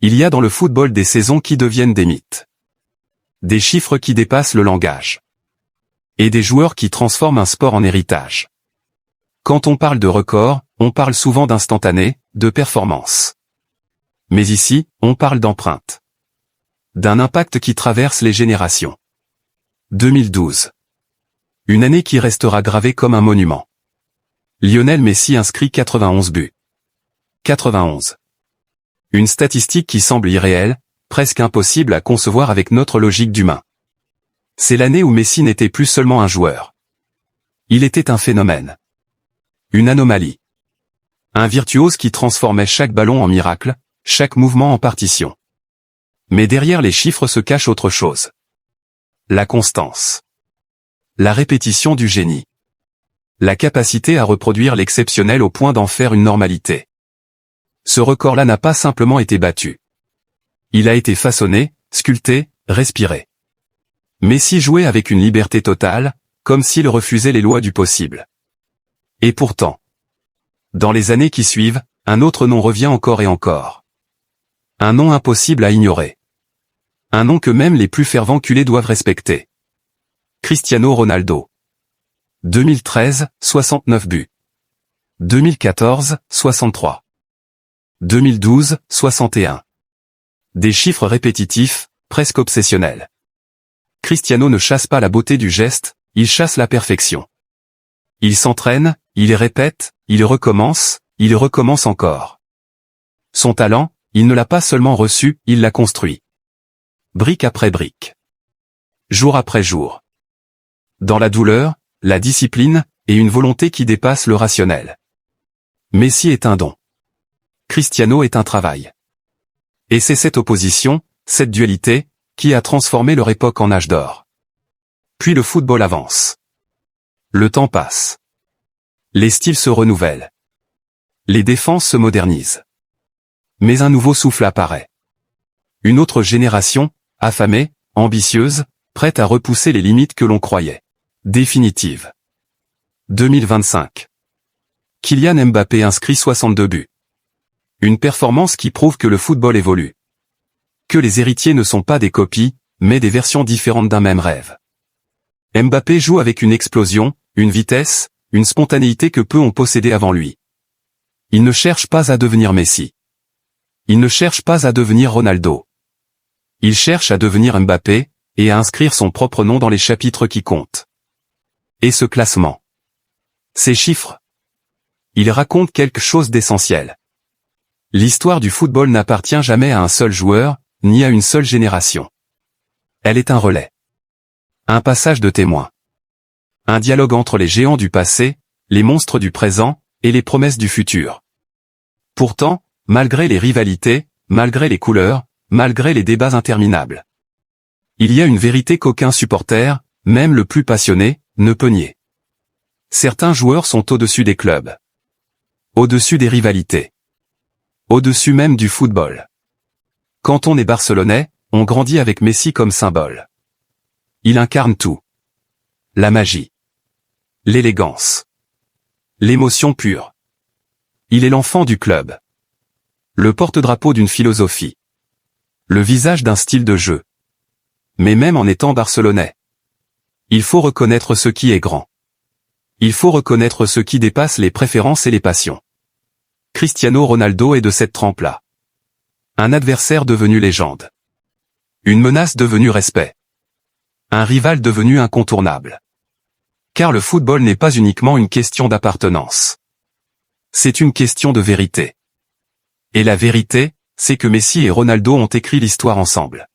Il y a dans le football des saisons qui deviennent des mythes. Des chiffres qui dépassent le langage. Et des joueurs qui transforment un sport en héritage. Quand on parle de record, on parle souvent d'instantané, de performance. Mais ici, on parle d'empreinte. D'un impact qui traverse les générations. 2012. Une année qui restera gravée comme un monument. Lionel Messi inscrit 91 buts. 91. Une statistique qui semble irréelle, presque impossible à concevoir avec notre logique d'humain. C'est l'année où Messi n'était plus seulement un joueur. Il était un phénomène. Une anomalie. Un virtuose qui transformait chaque ballon en miracle, chaque mouvement en partition. Mais derrière les chiffres se cache autre chose. La constance. La répétition du génie. La capacité à reproduire l'exceptionnel au point d'en faire une normalité. Ce record-là n'a pas simplement été battu. Il a été façonné, sculpté, respiré. Messi jouait avec une liberté totale, comme s'il refusait les lois du possible. Et pourtant, dans les années qui suivent, un autre nom revient encore et encore. Un nom impossible à ignorer. Un nom que même les plus fervents culés doivent respecter. Cristiano Ronaldo. 2013, 69 buts. 2014, 63. 2012, 61. Des chiffres répétitifs, presque obsessionnels. Cristiano ne chasse pas la beauté du geste, il chasse la perfection. Il s'entraîne, il répète, il recommence encore. Son talent, il ne l'a pas seulement reçu, il l'a construit. Brique après brique. Jour après jour. Dans la douleur, la discipline, et une volonté qui dépasse le rationnel. Messi est un don. Cristiano est un travail. Et c'est cette opposition, cette dualité, qui a transformé leur époque en âge d'or. Puis le football avance. Le temps passe. Les styles se renouvellent. Les défenses se modernisent. Mais un nouveau souffle apparaît. Une autre génération, affamée, ambitieuse, prête à repousser les limites que l'on croyait définitives. 2025. Kylian Mbappé inscrit 62 buts. Une performance qui prouve que le football évolue. Que les héritiers ne sont pas des copies, mais des versions différentes d'un même rêve. Mbappé joue avec une explosion, une vitesse, une spontanéité que peu ont possédé avant lui. Il ne cherche pas à devenir Messi. Il ne cherche pas à devenir Ronaldo. Il cherche à devenir Mbappé, et à inscrire son propre nom dans les chapitres qui comptent. Et ce classement. Ces chiffres. Ils racontent quelque chose d'essentiel. L'histoire du football n'appartient jamais à un seul joueur, ni à une seule génération. Elle est un relais. Un passage de témoins. Un dialogue entre les géants du passé, les monstres du présent, et les promesses du futur. Pourtant, malgré les rivalités, malgré les couleurs, malgré les débats interminables, il y a une vérité qu'aucun supporter, même le plus passionné, ne peut nier. Certains joueurs sont au-dessus des clubs. Au-dessus des rivalités. Au-dessus même du football. Quand on est barcelonais, on grandit avec Messi comme symbole. Il incarne tout. La magie. L'élégance. L'émotion pure. Il est l'enfant du club. Le porte-drapeau d'une philosophie. Le visage d'un style de jeu. Mais même en étant barcelonais, il faut reconnaître ce qui est grand. Il faut reconnaître ce qui dépasse les préférences et les passions. Cristiano Ronaldo est de cette trempe-là. Un adversaire devenu légende. Une menace devenue respect. Un rival devenu incontournable. Car le football n'est pas uniquement une question d'appartenance. C'est une question de vérité. Et la vérité, c'est que Messi et Ronaldo ont écrit l'histoire ensemble.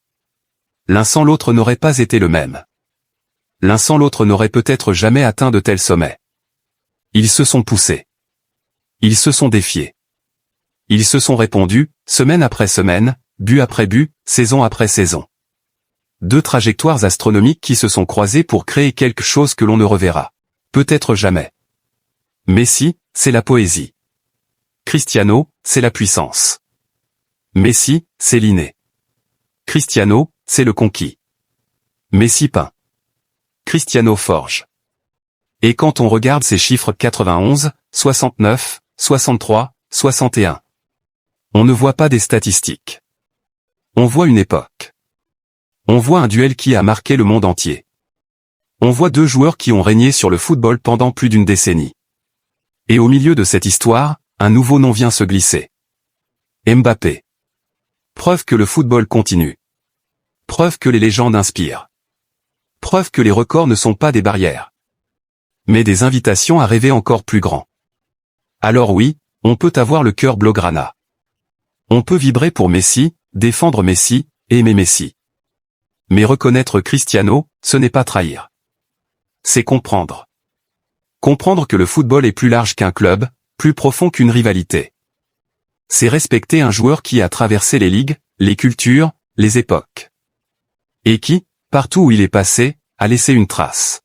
L'un sans l'autre n'aurait pas été le même. L'un sans l'autre n'aurait peut-être jamais atteint de tels sommets. Ils se sont poussés. Ils se sont défiés. Ils se sont répondus, semaine après semaine, but après but, saison après saison. Deux trajectoires astronomiques qui se sont croisées pour créer quelque chose que l'on ne reverra. Peut-être jamais. Messi, c'est la poésie. Cristiano, c'est la puissance. Messi, c'est l'inné. Cristiano, c'est le conquis. Messi peint. Cristiano forge. Et quand on regarde ces chiffres 91, 69, 63, 61, on ne voit pas des statistiques. On voit une époque. On voit un duel qui a marqué le monde entier. On voit deux joueurs qui ont régné sur le football pendant plus d'une décennie. Et au milieu de cette histoire, un nouveau nom vient se glisser. Mbappé. Preuve que le football continue. Preuve que les légendes inspirent. Preuve que les records ne sont pas des barrières, mais des invitations à rêver encore plus grand. Alors oui, on peut avoir le cœur blaugrana. On peut vibrer pour Messi, défendre Messi, aimer Messi. Mais reconnaître Cristiano, ce n'est pas trahir. C'est comprendre. Comprendre que le football est plus large qu'un club, plus profond qu'une rivalité. C'est respecter un joueur qui a traversé les ligues, les cultures, les époques. Et qui, partout où il est passé, a laissé une trace.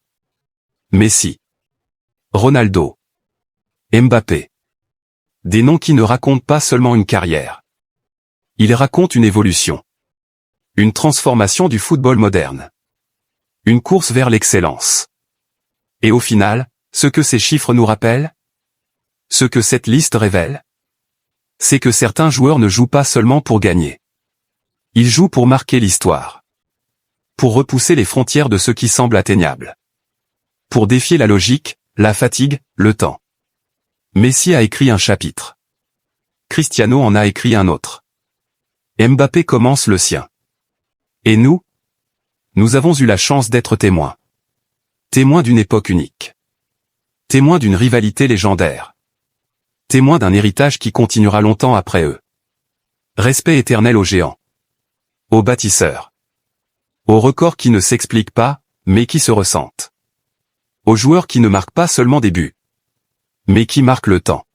Messi. Ronaldo. Mbappé. Des noms qui ne racontent pas seulement une carrière. Ils racontent une évolution. Une transformation du football moderne. Une course vers l'excellence. Et au final, ce que ces chiffres nous rappellent, ce que cette liste révèle, c'est que certains joueurs ne jouent pas seulement pour gagner. Ils jouent pour marquer l'histoire. Pour repousser les frontières de ce qui semble atteignable. Pour défier la logique, la fatigue, le temps. Messi a écrit un chapitre. Cristiano en a écrit un autre. Mbappé commence le sien. Et nous? Nous avons eu la chance d'être témoins. Témoins d'une époque unique. Témoins d'une rivalité légendaire. Témoins d'un héritage qui continuera longtemps après eux. Respect éternel aux géants. Aux bâtisseurs. Aux records qui ne s'expliquent pas, mais qui se ressentent. Aux joueurs qui ne marquent pas seulement des buts, mais qui marquent le temps.